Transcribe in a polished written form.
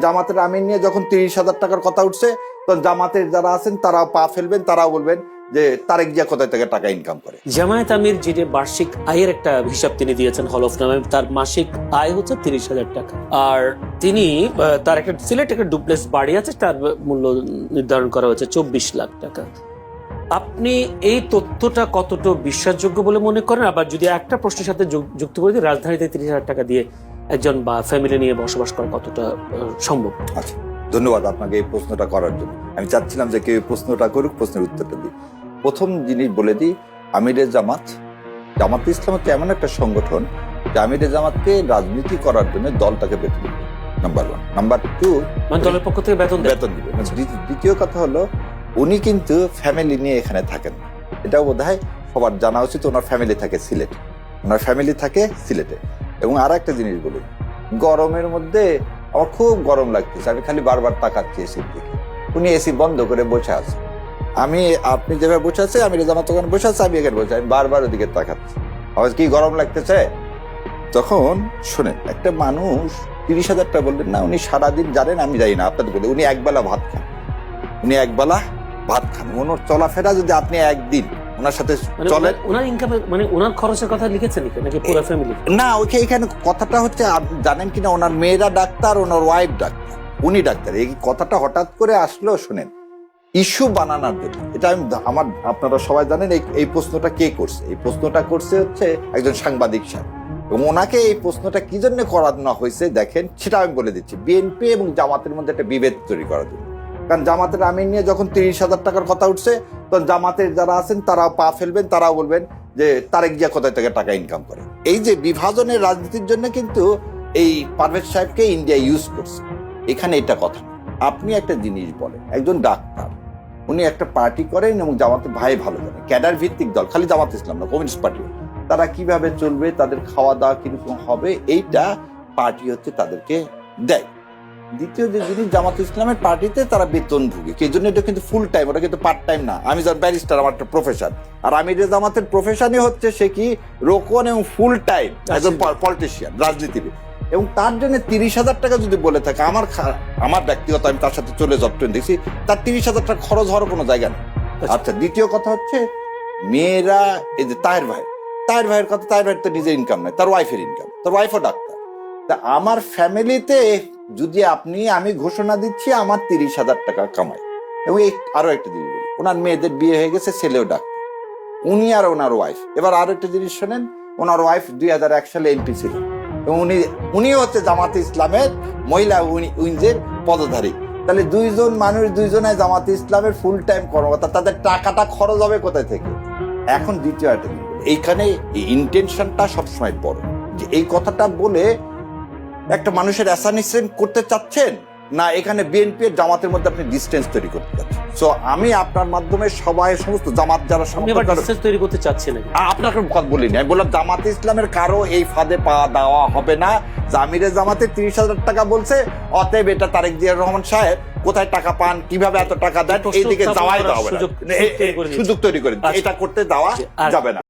জামাতের আমির নিয়ে যখন 30,000 টাকার কথা উঠছে তখন জামাতের যারা আছেন তারাও পা ফেলবেন, তারাও বলবেন যে তারেক জিয়া কোথায় থেকে টাকা ইনকাম করে। জামায়াত আমির যিনি বার্ষিক আয়ের একটা হিসাব তিনি দিয়েছেন হলফনামে, তার মাসিক আয় হচ্ছে 30,000 টাকা। আর তিনি তার একটা সিলেট একটা ডুপ্লেক্স বাড়ি আছে, তার মূল্য নির্ধারণ করা হয়েছে 24 লাখ টাকা। আপনি এই তথ্যটা কতটা বিশ্বাসযোগ্য বলে মনে করেন? আবার যদি একটা প্রশ্নের সাথে যুক্ত করে দিই, রাজধানীতে 30,000 টাকা দিয়ে একজন বা ফ্যামিলি নিয়ে বসবাস করা কতটা সম্ভব? আচ্ছা, ধন্যবাদ আপনাকে এই প্রশ্নটা করার জন্য। আমি চাচ্ছিলাম যে কেউ প্রশ্নটা করুক, প্রশ্নের উত্তরটা দিই। প্রথম জিনিস বলে দিই, আমিরে জামাত ইসলাম হচ্ছে এমন একটা সংগঠন যে আমিরে জামাতকে রাজনীতি করার জন্য দলটাকে বেতন দিবে, নাম্বার 1। নাম্বার 2, মানে দলের পক্ষ থেকে বেতন দিবে। দ্বিতীয় কথা হলো, উনি কিন্তু ফ্যামিলি নিয়ে এখানে থাকেন। এটাও বোধহয় সবার জানা উচিত। ওনার ফ্যামিলি থাকে সিলেটে। এবং আর একটা জিনিস বলি, গরমের মধ্যে আমার খুব গরম লাগতেছে, আমি খালি বারবার তাকাচ্ছি এসির দিকে। উনি এসি বন্ধ করে বসে আছে, আপনি যেভাবে বসে আছে, আমি জামাত ওখানে বসে আছে, আমি এখানে বসে, আমি বারবার ওদিকে তাকাচ্ছি। আমার কি গরম লাগতেছে? তখন শোনেন, একটা মানুষ 30,000 টাকা বললেন না, উনি সারাদিন জানেন, আমি জানি না, আপনাদের বলে উনি একবেলা ভাত খান। ওনার চলাফেরা যদি আপনি একদিন ওনার সাথে চলেন, ওনার ইনকাম মানে ওনার খরচের কথা লিখেছেন নাকি পুরো ফ্যামিলি? না, এখানে কথাটা হচ্ছে, জানেন কিনা, ওনার মেয়েরা ডাক্তার, ওনার ওয়াইফ ডাক্তার, উনি ডাক্তার। এই কথাটা হঠাৎ করে আসলো, শোনেন, ইস্যু বানানোর জন্য। এটা আপনারা সবাই জানেন এই প্রশ্নটা কে করছে। এই প্রশ্নটা করছে হচ্ছে একজন সাংবাদিক সাহেব, এবং ওনাকে এই প্রশ্নটা কি জন্য করানো হয়েছে দেখেন, সেটা আমি বলে দিচ্ছি। বিএনপি এবং জামাতের মধ্যে একটা বিভেদ তৈরি করার জন্য। কারণ জামাতের আমির নিয়ে যখন 30,000 টাকার কথা উঠছে তখন জামাতের যারা আছেন তারাও পা ফেলবেন, তারাও বলবেন যে তারেক জিয়া কোথায় থেকে টাকা ইনকাম করে। এই যে বিভাজনের রাজনীতির জন্য কিন্তু এই পারভেজ সাহেবকে ইন্ডিয়া ইউজ করছে। এখানে এটা কথা না। আপনি একটা জিনিস বলেন, একজন ডাক্তার, উনি একটা পার্টি করেন এবং জামাতে ভাই ভালো জানে, ক্যাডার ভিত্তিক দল, খালি জামাত ইসলাম না, কমিউনিস্ট পার্টি, তারা কিভাবে চলবে, তাদের খাওয়া দাওয়া কিরকম হবে, এইটা পার্টি হচ্ছে তাদেরকে দেয়। দ্বিতীয় যে জিনিস, জামাত ইসলামের পার্টিতে তারা বেতন ভুগে, সেই জন্য এটা কিন্তু ফুল টাইম, ওটা কিন্তু পার্ট টাইম না। আমি যার ব্যারিস্টার, আমার একটা প্রফেশন, আর আমিরে জামাতের প্রফেশনই হচ্ছে সে কি রোকন এবং ফুল টাইম একজন পলিটিশিয়ান, রাজনীতিবিদ। এবং তার জন্য 30,000 টাকা যদি বলে থাকে, আমার ব্যক্তিগত, আমি তার সাথে চলে যতটুকু দেখছি, তার 30,000 টাকা খরচ হওয়ার কোনো জায়গা নেই। আচ্ছা, দ্বিতীয় কথা হচ্ছে, মেয়েরা, এই যে তাহের ভাইয়ের কথা, তাহের ভাইয়ের তো নিজের ইনকাম নাই, তার ওয়াইফের ইনকাম, তার ওয়াইফও ডাক্তার। তা আমার ফ্যামিলিতে যদি আমি ঘোষণা দিচ্ছি আমার 30,000 টাকা কামাই। এবং আরো একটা জিনিস বলি, ওনার মেয়েদের বিয়ে হয়ে গেছে, ছেলেও ডাক্তার, উনি আর ওনার ওয়াইফ। এবার আরো একটা জিনিস শোনেন, ওনার ওয়াইফ 2001 সালে এমপি ছিল, এবং উনিও হচ্ছে জামাতে ইসলামের মহিলা উইংয়ের পদধারী। তাহলে দুইজন মানুষ, দুইজনে জামাতে ইসলামের ফুল টাইম কর্মকর্তা, তাদের টাকাটা খরচ হবে কোথায় থেকে? এখন দ্বিতীয় একটা জিনিস, এইখানে ইন্টেনশনটা সবসময় বড়, যে এই কথাটা বলে একটা মানুষের অ্যাসানিশন করতে চাচ্ছেন না, এখানে বিএনপি এর জামাতের মধ্যে আপনি ডিসটেন্স তৈরি করতে চাচ্ছেন। সো আমি আপনার মাধ্যমে সবাই, সমস্ত জামাত যারা ডিসটেন্স তৈরি করতে চাচ্ছি না, আপনাকে কথা বলিনি, আমি বললাম জামাতে ইসলামের কারো এই ফাঁদে পা দেওয়া হবে না। জামিরে জামাতে 30,000 টাকা বলছে, অতএব এটা তারেক জিয়া রহমান সাহেব কোথায় টাকা পান, কিভাবে এত টাকা দেন, এইদিকে যাওয়াই দেওয়া হবে না, সুযোগ তৈরি করে এটা করতে দেওয়া যাবে না।